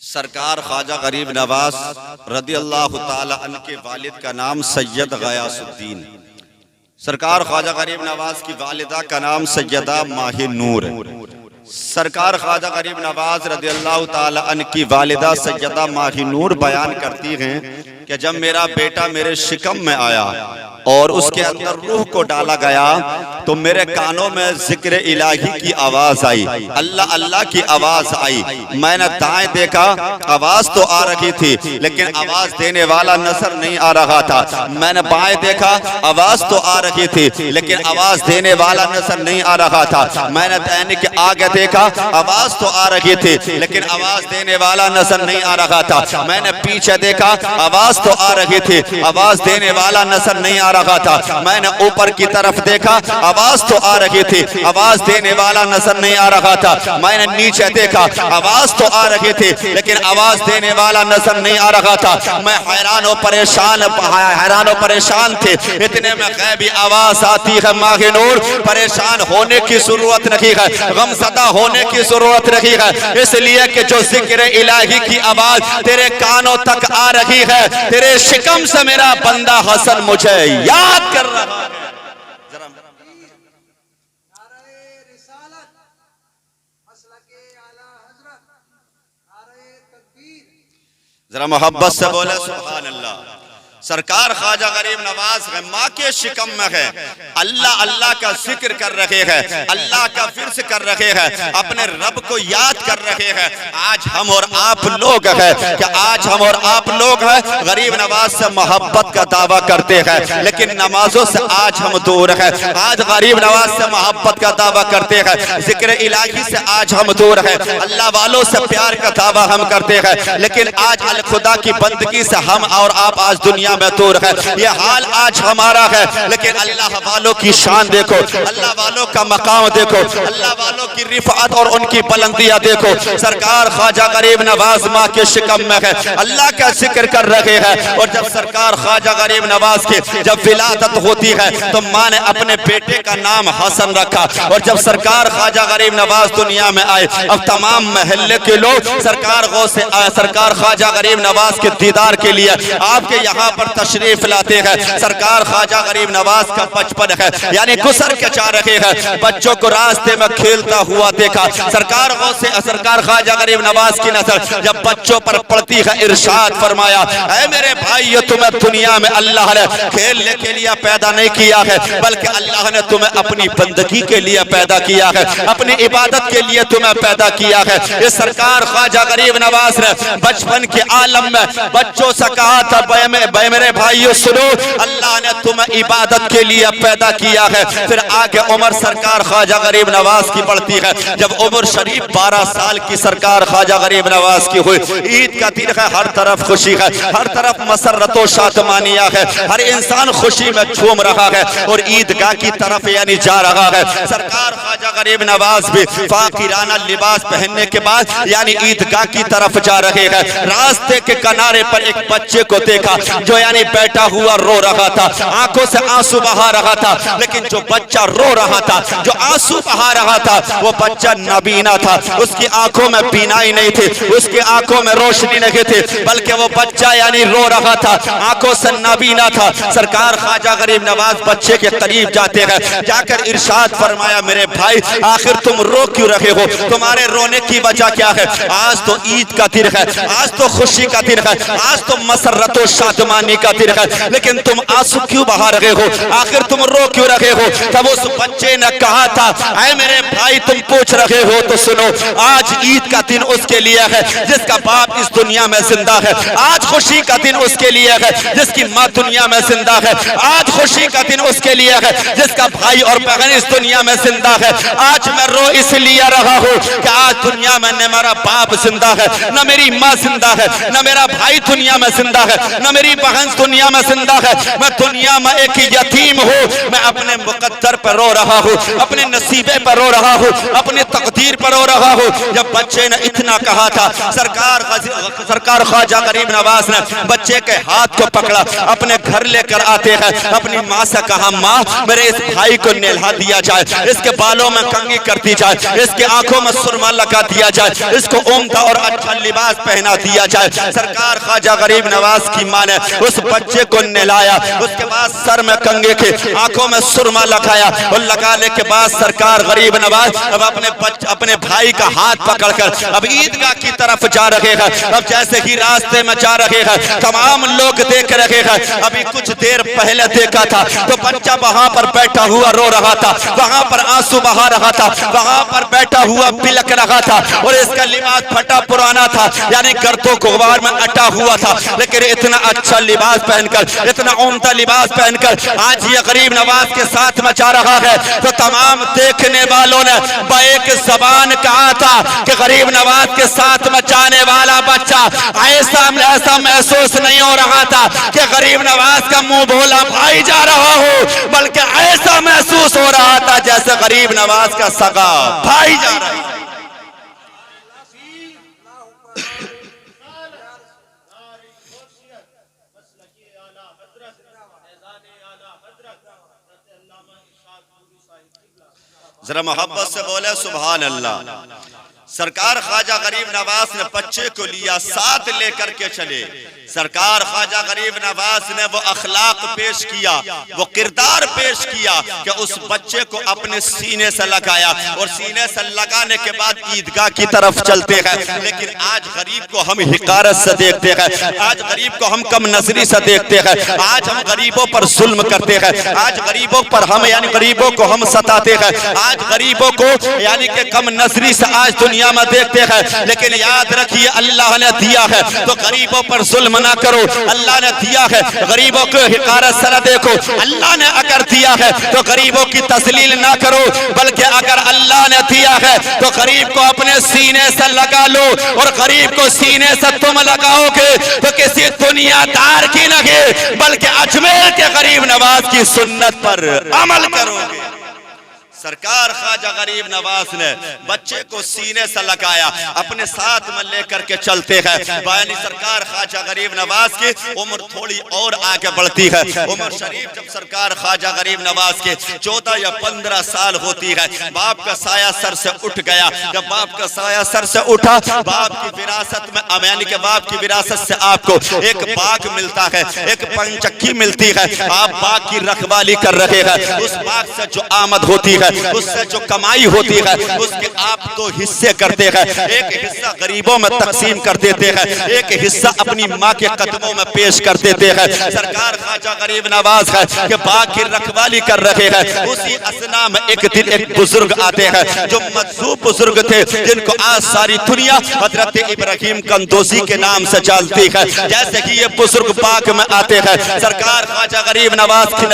سرکار خواجہ غریب نواز رضی اللہ تعالی عنہ کے والد کا نام سید غیاث الدین، سرکار خواجہ غریب نواز کی والدہ کا نام سیدہ ماہی نور، سرکار خواجہ غریب نواز رضی اللہ تعالی عنہ کی والدہ سیدہ ماہی نور بیان کرتی ہیں کہ جب میرا بیٹا میرے شکم میں آیا اور اس کے اندر روح کو ڈالا گیا تو میرے کانوں میں ذکر الہی کی آواز آئی، اللہ اللہ کی آواز آئی۔ میں نے دائیں دیکھا، آواز تو آ رہی تھی لیکن آواز دینے والا نظر نہیں آ رہا تھا۔ میں نے بائیں دیکھا، آواز تو آ رہی تھی لیکن آواز دینے والا نظر نہیں آ رہا تھا۔ میں نے دائیں کے آگے دیکھا، آواز تو آ رہی تھی لیکن آواز دینے والا نظر نہیں آ رہا تھا۔ میں نے پیچھے دیکھا، آواز تو آ رہی تھی، آواز دینے والا نظر نہیں آ رہا تھا۔ میں نے اوپر کی طرف دیکھا، آواز تو آ رہی تھی، آواز دینے والا نظر نہیں آ رہا تھا۔ میں نے نیچے دیکھا، آواز تو آ رہی تھی لیکن آواز دینے والا نظر نہیں آ رہا تھا۔ میں حیران و پریشان تھے۔ اتنے میں غیبی آواز آتی ہے، ماہی نور پریشان ہونے کی ضرورت نہیں ہے، غم زدہ ہونے کی ضرورت نہیں ہے، اس لیے کہ جو ذکر الہی کی آواز تیرے کانوں تک آ رہی ہے، تیرے شکم سے میرا بندہ حسن مجھے یاد کر رہا ہے۔ ذرا محبت سے بولے سبحان اللہ۔ سرکار خواجہ غریب نواز ماں کے شکم میں ہے، اللہ اللہ کا ذکر کر رہے ہیں، اللہ کا ورد کر رہے ہیں، اپنے رب کو یاد کر رہے ہیں۔ آج ہم اور آپ لوگ ہیں کہ آج ہم اور آپ لوگ ہیں غریب نواز سے محبت کا دعویٰ کرتے ہیں لیکن نمازوں سے آج ہم دور ہیں۔ آج غریب نواز سے محبت کا دعویٰ کرتے ہیں، ذکر الہی سے آج ہم دور ہیں، اللہ والوں سے پیار کا دعویٰ ہم کرتے ہیں لیکن آج الخدا کی بندگی سے ہم اور آپ آج دنیا میں دور ہے۔ یہ حال آج ہمارا ہے لیکن اللہ والوں کی شان دیکھو، اللہ والوں کا مقام دیکھو، اللہ والوں کی رفعت اور ان کی بلندیاں دیکھو۔ سرکار خواجہ غریب نواز ماں کے شکم میں ہے، اللہ کا ذکر کر رہے ہیں، اور جب سرکار خواجہ غریب نواز کی جب ولادت ہوتی ہے تو ماں نے اپنے بیٹے کا نام حسن رکھا، اور جب سرکار خواجہ غریب نواز دنیا میں آئے اب تمام محلے کے لوگ سرکار خواجہ غریب نواز کے دیدار کے لیے آپ کے یہاں پر تشریف لاتے ہیں۔ سرکار خواجہ غریب نواز کا بچپن ہے، یعنی گزر کے جا رہے ہیں، بچوں کو راستے میں کھیلتا ہوا دیکھا۔ سرکار خواجہ غریب نواز کی نظر جب بچوں پر پڑتی ہے ارشاد فرمایا، اے میرے بھائیو تمہیں دنیا میں اللہ نے کھیلنے کے لیے پیدا نہیں کیا ہے بلکہ اللہ نے تمہیں اپنی بندگی کے لیے پیدا کیا ہے، اپنی عبادت کے لیے تمہیں پیدا کیا ہے۔ یہ سرکار خواجہ غریب نواز نے بچپن کے عالم میں بچوں سے کہا تھا، میرے بھائیو سنو، اللہ نے تمہیں عبادت کے لیے پیدا کیا ہے۔ پھر آگے عمر سرکار خواجہ غریب نواز کی بڑھتی ہے، جب عمر شریف 12 سال کی سرکار خواجہ غریب نواز کی ہوئی، عید کا دن ہے، ہر طرف خوشی ہے، ہر طرف مسرت و شادمانیاں ہے، ہر انسان خوشی میں جھوم رہا ہے اور عیدگاہ کی طرف یعنی جا رہا ہے۔ سرکار خواجہ غریب نواز بھی فاقرانہ لباس پہننے کے بعد یعنی عیدگاہ کی طرف جا رہے ہیں۔ راستے کے کنارے پر ایک بچے کو دیکھا جو یعنی بیٹھا ہوا رو رہا تھا، آنکھوں سے آنسو بہا رہا تھا، لیکن جو بچہ رو رہا تھا، جو آنسو بہا رہا تھا، وہ بچہ نابینا تھا، اس کی آنکھوں میں بینائی نہیں تھی، اس کی آنکھوں میں روشنی نہیں تھی، بلکہ وہ بچہ یعنی رو رہا تھا، آنکھوں سے نابینا تھا۔ سرکار خواجہ غریب نواز بچے کے قریب جاتے ہیں، جا کر ارشاد فرمایا، میرے بھائی آخر تم رو کیوں رہے ہو؟ تمہارے رونے کی وجہ کیا ہے؟ آج تو عید کا دن ہے، آج تو خوشی کا دن ہے، آج تو مسرت و شادمانی کا دن ہے، لیکن تم آنسو کیوں بہا رہے ہو؟ آخر تم رو کیوں رہے ہو؟ تب اس بچے نے کہا تھا، اے میرے بھائی تم پوچھ رہے ہو تو سنو، آج عید کا دن اس کے لیے ہے جس کا باپ اس دنیا میں زندہ ہے، آج خوشی کا دن اس کے لیے ہے جس کی ماں دنیا میں زندہ ہے، آج خوشی کا دن اس کے لیے ہے جس کا بھائی اور بہن اس دنیا میں زندہ ہے۔ آج میں رو اس لیے رہا ہوں کہ آج دنیا میں نہ میرا باپ زندہ ہے، نہ میری ماں زندہ ہے، نہ میرا بھائی دنیا میں زندہ ہے، نہ میری بہن بہن دنیا میں زندہ ہے، میں دنیا میں ایک یتیم ہوں، میں اپنے مقدر پر رو رہا ہوں، اپنے نصیبے پر رو رہا ہوں، اپنی تقدیر پر رو رہا ہوں۔ جب بچے نے اتنا کہا تھا، سرکار خواجہ غریب نواز نے بچے کے ہاتھ کو پکڑا، اپنے گھر لے کر آتے ہیں، اپنی ماں سے کہا ماں میرے اس بھائی کو نہلا دیا جائے، اس کے بالوں میں کنگھی کر دی جائے، اس کے آنکھوں میں سرما لگا دیا جائے، اس کو عمدہ اور اچھا لباس پہنا دیا جائے۔ سرکار خواجہ غریب نواز کی ماں نے اس بچے کو نہلایا، اس کے بعد سر میں کنگھی کی، آنکھوں میں سرما لگایا، اور لگانے کے بعد سرکار غریب نواز اب اپنے بھائی کا ہاتھ پکڑ کر اب عیدگاہ کی طرف جا رہے ہیں۔ اب جیسے ہی راستے میں جا رہے ہیں، تمام لوگ دیکھ رہے ہیں، ابھی کچھ دیر پہلے دیکھا تھا تو بچہ وہاں پر بیٹھا ہوا رو رہا تھا، وہاں پر آنسو بہا رہا تھا، وہاں پر بیٹھا ہوا بلک رہا تھا، اور اس کا لباس پھٹا پرانا تھا، یعنی گرد و غبار میں اٹا ہوا تھا، لیکن اتنا اچھا لباس پہن کر، اتنا عمدہ لباس پہن کر آج یہ غریب نواز کے ساتھ میں جا رہا ہے، تو تمام دیکھنے والوں نے ایک زبان کہا تھا کہ غریب نواز کے ساتھ میں جانے والا بچہ ایسا محسوس نہیں ہو رہا تھا کہ غریب نواز کا منہ بھولا بھائی جا رہا ہو، بلکہ ایسا محسوس ہو رہا تھا جیسے غریب نواز کا سگا بھائی جا رہا ہے۔ ذرا محبت سے بولے سبحان اللہ۔ سرکار خواجہ غریب نواز نے بچے کو لیا، ساتھ لے کر کے چلے۔ سرکار خواجہ غریب نواز نے وہ اخلاق پیش کیا، وہ کردار پیش کیا کہ اس بچے کو اپنے سینے سے لگایا، اور سینے سے لگانے کے بعد عیدگاہ کی طرف چلتے ہیں۔ لیکن آج غریب کو ہم حقارت سے دیکھتے ہیں، آج غریب کو ہم کم نظری سے دیکھتے ہیں، آج ہم غریبوں پر ظلم کرتے ہیں، آج غریبوں پر ہم یعنی غریبوں کو ہم ستاتے ہیں، آج غریبوں کو یعنی کہ کم نظری سے آج دنیا میں دیکھتے ہیں۔ لیکن یاد رکھیے اللہ نے دیا ہے تو غریبوں پر ظلم نہ کرو، اللہ نے دیا ہے غریبوں کو حقارت سے نہ دیکھو، اللہ نے اگر دیا ہے تو غریبوں کی تذلیل نہ کرو، بلکہ اگر اللہ نے دیا ہے تو غریب کو اپنے سینے سے لگا لو، اور غریب کو سینے سے تم لگاؤ گے تو کسی دنیا دار کی نہیں بلکہ اجمیر کے غریب نواز کی سنت پر عمل کرو گے۔ سرکار خواجہ غریب نواز نے بچے کو سینے سے لگایا، اپنے ساتھ میں لے کر کے چلتے ہیں۔ یعنی سرکار خواجہ غریب نواز کی عمر تھوڑی اور آگے بڑھتی ہے۔ عمر شریف جب سرکار خواجہ غریب نواز کے 14 یا 15 سال ہوتی ہے، باپ کا سایہ سر سے اٹھ گیا۔ جب باپ کا سایہ سر سے اٹھا، باپ کی وراثت میں یعنی کہ باپ کی وراثت سے آپ کو ایک باغ ملتا ہے، ایک پنچکی ملتی ہے، آپ باغ کی رکھوالی کر رہے ہیں۔ اس باغ سے جو آمد ہوتی ہے، اس سے جو کمائی ہوتی ہے، اس کے آپ 2 حصے کرتے ہیں، ایک حصہ غریبوں میں تقسیم کر دیتے ہیں، ایک حصہ اپنی ماں کے قدموں میں پیش کر دیتے ہیں۔ سرکار خواجہ غریب نواز ہے کہ باغ کی رکھوالی کر رہے ہیں، اسی اثنا میں ایک دن ایک بزرگ آتے ہیں جو مجذوب بزرگ تھے، جن کو آج ساری دنیا حضرت ابراہیم قندوزی کے نام سے جانتی ہے۔ جیسے کہ یہ بزرگ باغ میں آتے ہیں، سرکار خواجہ غریب نواز کی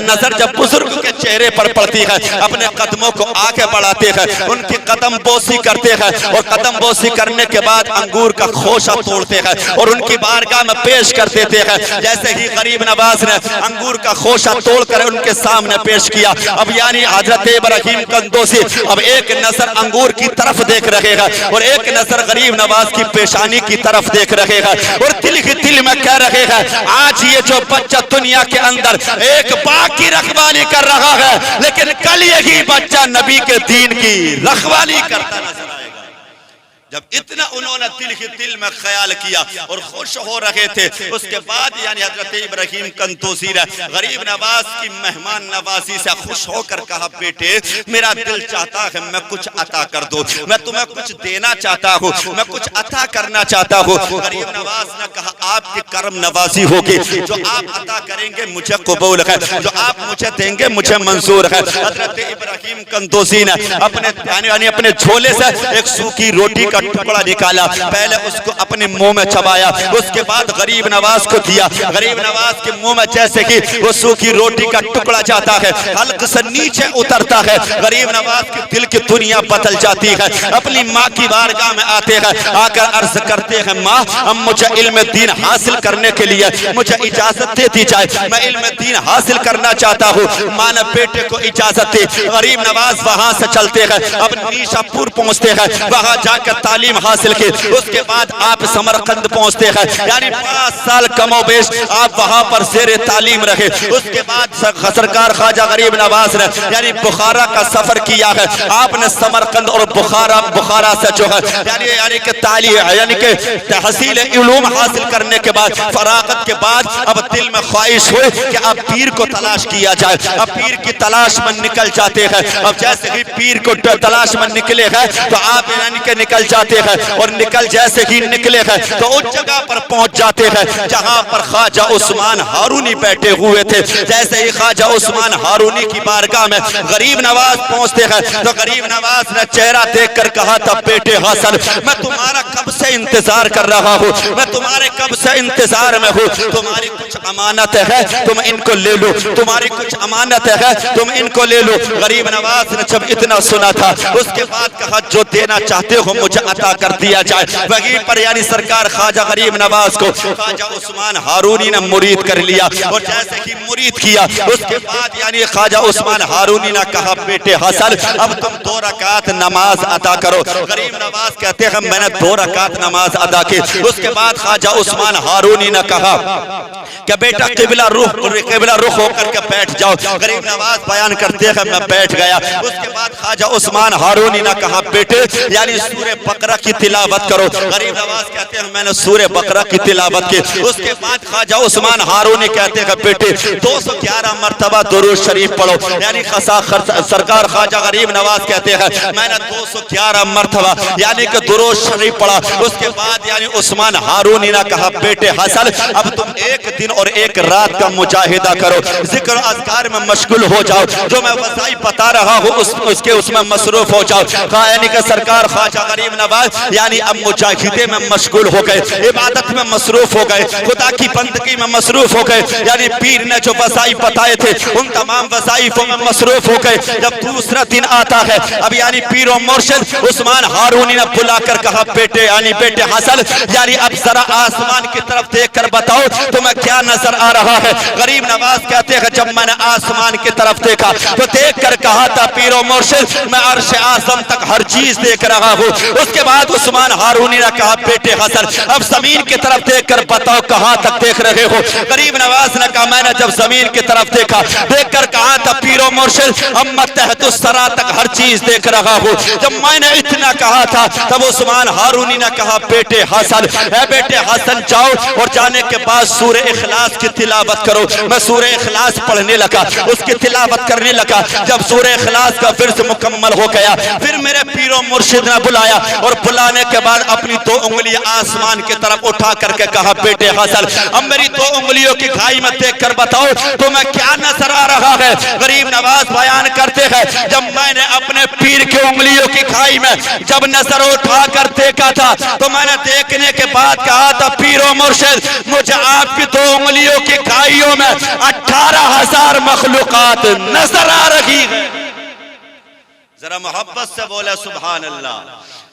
نظر جب بزرگ کے چہرے پر پڑتی ہے، اپنے قدموں کو آگے بڑھاتے ہیں، ان کی قدم بوسی کرتے ہیں، اور قدم بوسی کرنے کے بعد انگور کا خوشہ توڑتے ہیں اور ان کی بارگاہ میں پیش کر دیتے ہیں۔ جیسے ہی غریب نواز نے انگور کا خوشہ توڑ کر ان کے سامنے پیش کیا، اب یعنی حضرت ابراہیم قندوزی اب ایک نظر انگور کی طرف دیکھ رہے ہیں اور ایک نظر غریب نواز کی پیشانی کی طرف دیکھ رہے ہیں، اور دل ہی دل میں کہہ رہے ہیں آج یہ جو بچہ دنیا کے اندر ایک باغ کی رکھوالی کر رہا ہے، لیکن کل یہی بچہ نبی کے دین کی رکھوالی کرتا نظر آئے گا۔ جب اتنا انہوں نے دل ہی دل میں خیال کیا اور خوش ہو رہے تھے، اس کے بعد یعنی حضرت ابراہیم قندوزی نے غریب نواز کی مہمان نوازی سے خوش ہو کر کہا بیٹے میرا دل چاہتا ہے میں کچھ عطا کر دوں، میں تمہیں کچھ دینا چاہتا ہوں، میں کچھ عطا کرنا چاہتا ہوں۔ غریب نواز نے کہا آپ کی کرم نوازی ہوگی، جو آپ عطا کریں گے مجھے قبول ہے، جو آپ مجھے دیں گے مجھے منظور ہے۔ حضرت ابراہیم قندوزی نے اپنے جھولے سے ایک سوکھی روٹی کا کا ٹکڑا نکالا، پہلے اس کو اپنے منہ میں چبایا، اس کے بعد غریب نواز کو دیا۔ غریب نواز کے منہ میں جیسے کہ وہ سوکھی روٹی کا ٹکڑا جاتا ہے، حلق سے نیچے اترتا ہے، غریب نواز کے دل کی دنیا بدل جاتی ہے۔ اپنی ماں کی بارگاہ میں آتے ہیں، آ کر عرض کرتے ہیں ماں اب مجھے علم دین حاصل کرنے کے لیے مجھے اجازت دے دی جائے، میں علم دین حاصل کرنا چاہتا ہوں۔ ماں نے بیٹے کو اجازت دی، غریب نواز وہاں سے چلتے ہیں، اب نیشا پور پہنچتے ہیں، وہاں جا کر تعلیم حاصل کی۔ اس کے بعد آپ سمرقند پہنچتے ہیں، یعنی 5 سال کم و بیش آپ وہاں پر زیر تعلیم رہے۔ اس کے بعد سرکار خواجہ غریب نواز نے یعنی بخارا کا سفر کیا ہے، آپ نے سمرقند اور بخارا سے جو ہے یعنی کہ تعلیم یعنی کہ تحصیل علوم حاصل کرنے کے بعد فراغت کے بعد اب دل میں خواہش ہوئی کہ اب پیر کو تلاش کیا جائے۔ اب پیر کی تلاش میں نکل جاتے ہیں، اب جیسے ہی پیر کو تلاش میں نکلے ہیں تو آپ یعنی کہ نکل جاتے ہیں، اور نکل جیسے ہی نکلے ہیں تو اس جگہ پر پہنچ جاتے ہیں جہاں پر خواجہ عثمان ہارونی بیٹھے ہوئے تھے۔ جیسے ہی خواجہ عثمان ہارونی کی بارگاہ میں غریب نواز پہنچتے ہیں تو غریب نواز نے چہرہ دیکھ کر کہا تھا بیٹے حسن میں تمہارا کب سے انتظار کر رہا ہوں، میں تمہارے کب سے انتظار میں ہوں، تمہاری کچھ امانت ہے تم ان کو لے لو، تمہاری کچھ امانت ہے تم ان کو لے لو۔ غریب نواز نے جب اتنا سنا تھا اس کے بعد کہا جو دینا چاہتے ہو مجھے عطا کر دیا جائے۔ وہیں پر یعنی سرکار خواجہ غریب نواز کو خواجہ عثمان ہارونی نے مرید کر لیا، اور جیسے کہ مرید کیا اس کے بعد یعنی خواجہ عثمان ہارونی نے کہا بیٹے حسن اب تم 2 رکعت نماز ادا کرو۔ غریب نواز کہتے ہیں میں نے 2 رکعت نماز ادا کی۔ اس کے بعد خواجہ عثمان ہارونی نے کہا کہ بیٹا قبلہ رخ ہو کر کے بیٹھ جاؤ۔ غریب نواز بیان کرتے ہیں میں بیٹھ گیا۔ اس کے بعد خواجہ عثمان ہارونی نے کہا بیٹے یعنی سورہ بقرہ کی تلاوت کرو۔ غریب نواز کہتے ہیں میں نے سورہ بقرہ کی تلاوت کی۔ اس کے بعد خواجہ عثمان ہارونی کہتے ہیں بیٹے 211 مرتبہ درود شریف پڑھو، یعنی سرکار خواجہ غریب نواز کہتے ہیں میں نے 211 مرتبہ یعنی کہ درود شریف پڑھا۔ اس کے بعد یعنی عثمان ہارونی نے کہا بیٹے حسن اب تم 1 دن اور 1 رات کا مجاہدہ کرو، ذکر و اذکار میں مشغول ہو جاؤ، جو میں وظائف بتا رہا ہوں اس میں مصروف ہو جاؤ۔ یعنی کہ سرکار خواجہ غریب نواز یعنی اب مجاہدے میں مشغول ہو گئے، عبادت میں مصروف ہو گئے، خدا کی بندگی میں مصروف ہو گئے، یعنی پیر نے جو وظائف بتائے تھے ان تمام وظائفوں میں مصروف ہو گئے۔ جب دوسرا دن آتا ہے اب یعنی پیر و مرشد عثمان ہارونی نے بلا کر کہا بیٹے یعنی بیٹے حسن یعنی اب ذرا آسمان کی طرف دیکھ کر بتاؤ تمہیں کیا نظر آ رہا ہے۔ غریب نواز کہتے ہیں جب میں نے آسمان کی طرف دیکھا تو دیکھ کر کہا تھا پیر و مرشد میں عرش اعظم تک ہر چیز دیکھ رہا ہوں۔ اس کے بعد عثمان ہارونی نے کہا بیٹے حسن اب زمین کی طرف دیکھ کر بتاؤ کہاں تک دیکھ رہے ہو۔ غریب نواز نے کہا میں نے جب زمین کی طرف دیکھا دیکھ کر کہا تھا پیر و مرشد اب تحت الثری تک ہر چیز دیکھ رہا ہوں۔ جب میں نے اتنا کہا تھا تب عثمان ہارونی نے کہا بیٹے حسن اے بیٹے حسن جاؤ اور جانے کے بعد سورہ اخلاص کی تلاوت کرو۔ میں سورہ اخلاص پڑھنے لگا، اس کی تلاوت کرنے لگا۔ جب سورہ اخلاص کا ورد مکمل ہو گیا پھر میرے پیر و مرشد نے بلایا، اور بلانے کے بعد اپنی 2 انگلیاں آسمان کی طرف اٹھا کر کے کہا بیٹے حسن اب میری 2 انگلیوں کی کھائی میں دیکھ کر بتاؤ تمہیں کیا نظر آ رہا ہے۔ غریب نواز بیان کرتے ہیں جب میں نے اپنے پیر کی انگلیوں کی کھائی میں جب نظر اٹھا کر دیکھا تھا تو میں نے دیکھنے کے بعد کہا تھا پیر و مرشد مجھے آپ کی 2 انگلیوں کی کھائیوں میں 18,000 مخلوقات نظر آ رہی ہے۔ ذرا محبت سے بولے سبحان اللہ۔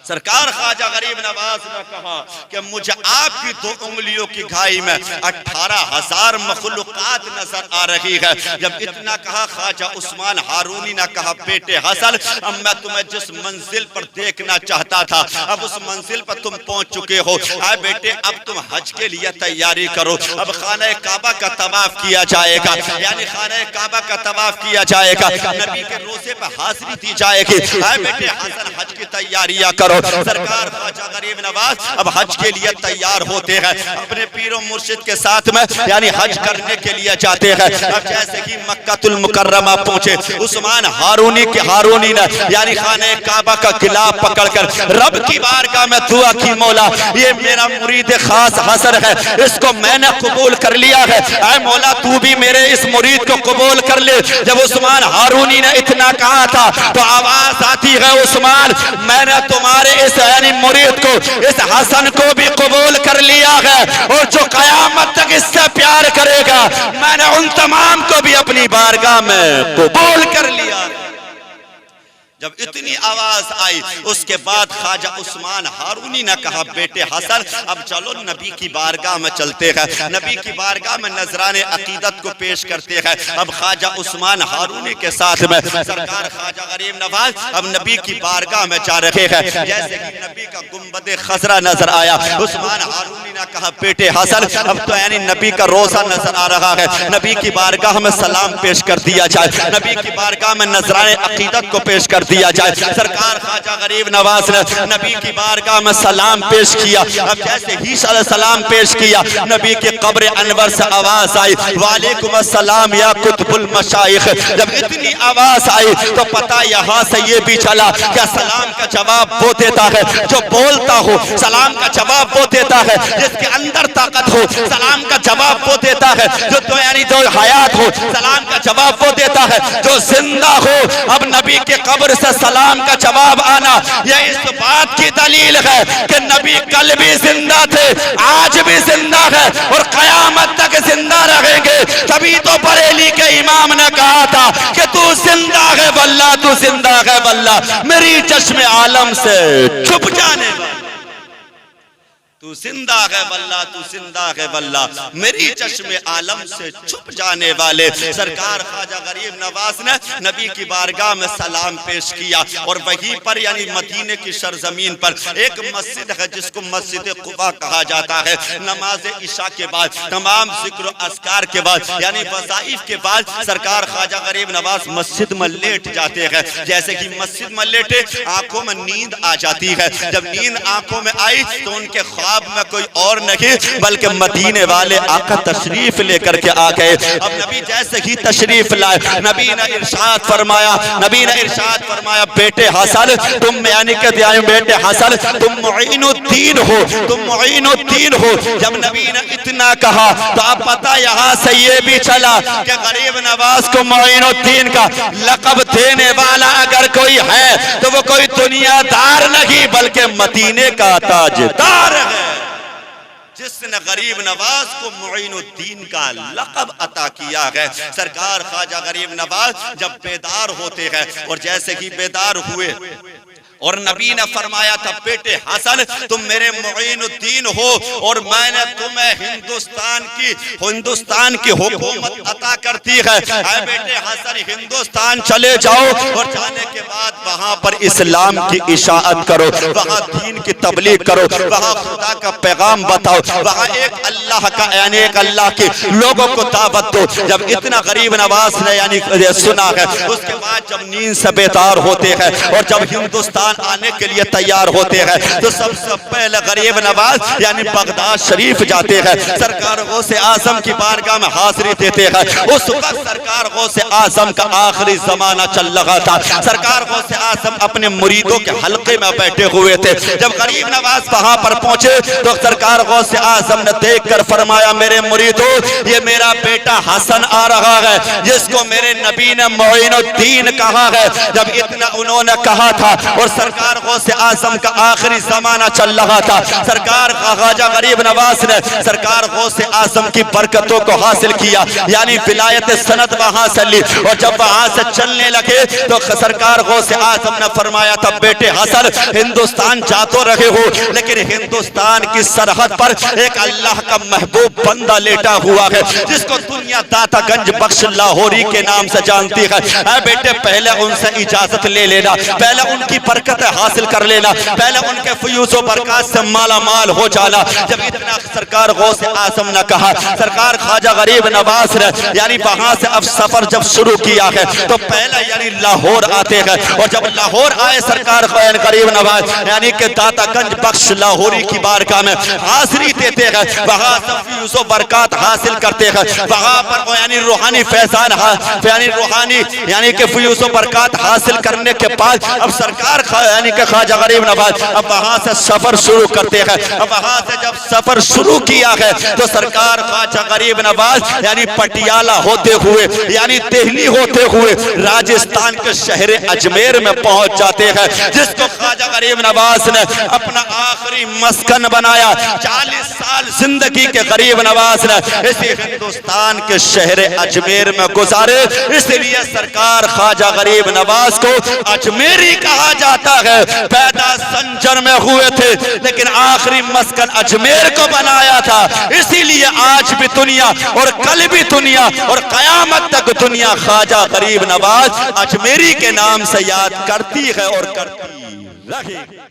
سرکار خواجہ غریب نواز نے کہا کہ مجھے آپ کی 2 انگلیوں کی گھائی میں 18,000 مخلوقات نظر آ رہی ہے۔ جب اتنا کہا خواجہ عثمان ہارونی نے کہا بیٹے حسن اب میں تمہیں جس منزل پر دیکھنا چاہتا تھا اب اس منزل پر تم پہنچ چکے ہو۔ اے بیٹے اب تم حج کے لیے تیاری کرو، اب خانہ کعبہ کا طواف کیا جائے گا، یعنی خانہ کعبہ کا طواف کیا جائے گا، نبی کے روزے پر حاضری دی جائے گی۔ اے بیٹے حسن حج کی تیاریاں کرو۔ سرکار خواجہ غریب نواز اب حج کے لیے تیار ہوتے ہیں، اپنے پیر و مرشد کے ساتھ میں یعنی حج کرنے کے لیے جاتے ہیں۔ اب جیسے ہی مکہ المکرمہ پہنچے عثمان ہارونی نے یعنی خانہ کعبہ کا گلاف پکڑ کر رب کی بارگاہ میں دعا کی مولا یہ میرا مرید خاص حسن ہے، اس کو میں نے قبول کر لیا ہے، اے مولا تو بھی میرے اس مرید کو قبول کر لے۔ جب عثمان ہارونی نے اتنا کہا تھا تو آواز آتی ہے عثمان میں نے تمہاری ہمارے اس یعنی مرید کو اس حسن کو بھی قبول کر لیا ہے، اور جو قیامت تک اس سے پیار کرے گا میں نے ان تمام کو بھی اپنی بارگاہ میں قبول کر لیا۔ جب اتنی آواز آئی اس کے بعد خواجہ عثمان ہارونی نے کہا بیٹے حسن اب چلو نبی کی بارگاہ میں چلتے ہیں، نبی کی بارگاہ میں نذران عقیدت کو پیش کرتے ہیں۔ اب خواجہ عثمان ہارونی کے ساتھ میں سرکار خواجہ غریب نواز اب نبی کی بارگاہ میں جا رہے ہیں۔ جیسے کہ نبی کا گنبد خضرا نظر آیا، عثمان ہارونی نے کہا بیٹے حسن اب تو یعنی نبی کا روزہ نظر آ رہا ہے، نبی کی بارگاہ میں سلام پیش کر دیا جائے، نبی کی بارگاہ میں نذران عقیدت کو پیش کر دیا جائے۔ سرکار خواجہ غریب نواز نے نبی کی بارگاہ میں سلام پیش کیا۔ اب جیسے ہی سلام پیش کیا نبی کے قبر انور سے آواز آئی وعلیکم السلام یا قطب المشائخ۔ جب اتنی آواز آئی تو پتہ یہاں سے یہ بھی چلا کہ سلام کا جواب وہ دیتا ہے جو بولتا ہو، سلام کا جواب وہ دیتا ہے جس کے اندر طاقت ہو، سلام کا جواب وہ دیتا ہے جو یعنی جو حیات ہو، سلام کا جواب وہ دیتا ہے جو زندہ ہو۔ اب نبی کے قبر سے سلام کا جواب آنا یہ اس بات کی دلیل ہے کہ نبی کل بھی زندہ تھے، آج بھی زندہ ہے اور قیامت تک زندہ رہیں گے۔ تبھی تو بریلی کے امام نے کہا تھا کہ تو زندہ ہے واللہ، تو زندہ ہے واللہ، میری چشم عالم سے چھپ جانے والا، تو زندہ ہے واللہ، تو زندہ ہے واللہ، میری چشم عالم سے چھپ جانے والے۔ سرکار خواجہ غریب نواز نے نبی کی بارگاہ میں سلام پیش کیا اور وہیں پر یعنی مدینے کی سرزمین پر ایک مسجد ہے جس کو مسجد قباء کہا جاتا ہے۔ نماز عشاء کے بعد تمام ذکر و اذکار کے بعد یعنی وظائف کے بعد سرکار خواجہ غریب نواز مسجد میں لیٹ جاتے ہیں۔ جیسے کہ مسجد میں لیٹے آنکھوں میں نیند آ جاتی ہے، جب نیند آنکھوں میں آئی تو ان کے خواب میں کوئی اور نہیں بلکہ مدینے والے آقا تشریف لے کر کے آ گئے۔ اب نبی جیسے ہی تشریف لائے نبی نے ارشاد فرمایا بیٹے حسن تم یعنی کہ بیٹے حسن تم معین الدین ہو، تم معین الدین ہو۔ جب نبی نے اتنا کہا تو اب پتہ یہاں سے یہ بھی چلا کہ غریب نواز کو معین الدین کا لقب دینے والا اگر کوئی ہے تو وہ کوئی دنیا دار نہیں بلکہ مدینے کا تاجدار ہے، جس نے غریب نواز کو معین الدین کا لقب عطا کیا ہے۔ سرکار خواجہ غریب نواز جب بیدار ہوتے ہیں اور جیسے ہی بیدار ہوئے اور نبی نے فرمایا تھا بیٹے حسن تم میرے معین الدین ہو اور میں نے تمہیں ہندوستان کی حکومت عطا کرتی ہے، اے بیٹے حسن ہندوستان چلے جاؤ اور جانے کے بعد وہاں پر اسلام کی اشاعت کرو، وہاں دین کی تبلیغ کرو، وہاں خدا کا پیغام بتاؤ، وہاں ایک اللہ کا یعنی ایک اللہ کے لوگوں کو دعوت دو۔ جب اتنا غریب نواز نے یعنی سنا ہے اس کے بعد جب نیند سے بیدار ہوتے ہیں اور جب ہندوستان آنے کے لیے تیار ہوتے ہیں تو سب سے پہلے غریب نواز یعنی بغداد شریف جاتے ہیں، سرکار غوث اعظم کی بارگاہ میں حاضری دیتے ہیں۔ اس وقت سرکار غوث اعظم کا آخری زمانہ چل رہا تھا، سرکار غوث اعظم اپنے مریدوں کے حلقے میں بیٹھے ہوئے تھے۔ جب غریب نواز وہاں پر پہنچے تو سرکار غوث اعظم نے دیکھ کر فرمایا میرے مریدوں یہ میرا بیٹا حسن آ رہا ہے جس کو میرے نبی نے معین الدین کہا ہے۔ جب اتنا انہوں نے کہا تھا اور سرکار غوث اعظم کا آخری زمانہ چل رہا تھا، سرکار خواجہ غریب نواز نے سرکار غوث اعظم کی برکتوں کو حاصل کیا یعنی ولایت سند وہاں سے لی، اور جب وہاں سے چلنے لگے تو سرکار غوث اعظم نے فرمایا تھا بیٹے حسن ہندوستان جا تو رہے ہو لیکن ہندوستان کی سرحد پر ایک اللہ کا محبوب بندہ لیٹا ہوا ہے جس کو دنیا داتا گنج بخش لاہوری کے نام سے جانتی ہے، اے بیٹے پہلے ان سے اجازت لے لینا، پہلے ان کی برکت حاصل کر لینا، پہلے ان کے فیوز و برکات سے مالا مال ہو جانا۔ جب اتنا سرکار غوث اعظم نے کہا سرکار خواجہ غریب نواز نے یعنی وہاں سے اب سفر جب شروع کیا ہے تو پہلے یعنی لاہور آتے ہیں اور جب لاہور آئے سرکار غریب نواز یعنی کہ داتا گنج بخش لاہوری کی بارگاہ میں حاضری دیتے ہیں، وہاں سے فیوز و برکات حاصل کرتے ہیں، وہاں پر یعنی روحانی فیضان یعنی روحانی یعنی کہ فیوز و برکات حاصل کرنے کے بعد اب سرکار یعنی کہ خواجہ غریب نواز اب وہاں سے سفر شروع کرتے ہیں. اب وہاں سے جب سفر شروع کیا ہے تو سرکار خواجہ غریب نواز یعنی پٹیالہ ہوتے ہوئے یعنی دہلی ہوتے ہوئے راجستھان کے شہر اجمیر میں پہنچ جاتے ہیں, جس کو خواجہ غریب نواز نے اپنا آخری مسکن بنایا. 40 سال زندگی کے غریب نواز نے اسی ہندوستان کے شہر اجمیر میں گزارے. اس لیے سرکار خواجہ غریب نواز کو اجمیری کہا جاتا ہے. پیدا سنجر میں ہوئے تھے لیکن آخری مسکن اجمیر کو بنایا تھا. اسی لیے آج بھی دنیا اور کل بھی دنیا اور قیامت تک دنیا خواجہ غریب نواز اجمیری کے نام سے یاد کرتی ہے اور کرتی رہے.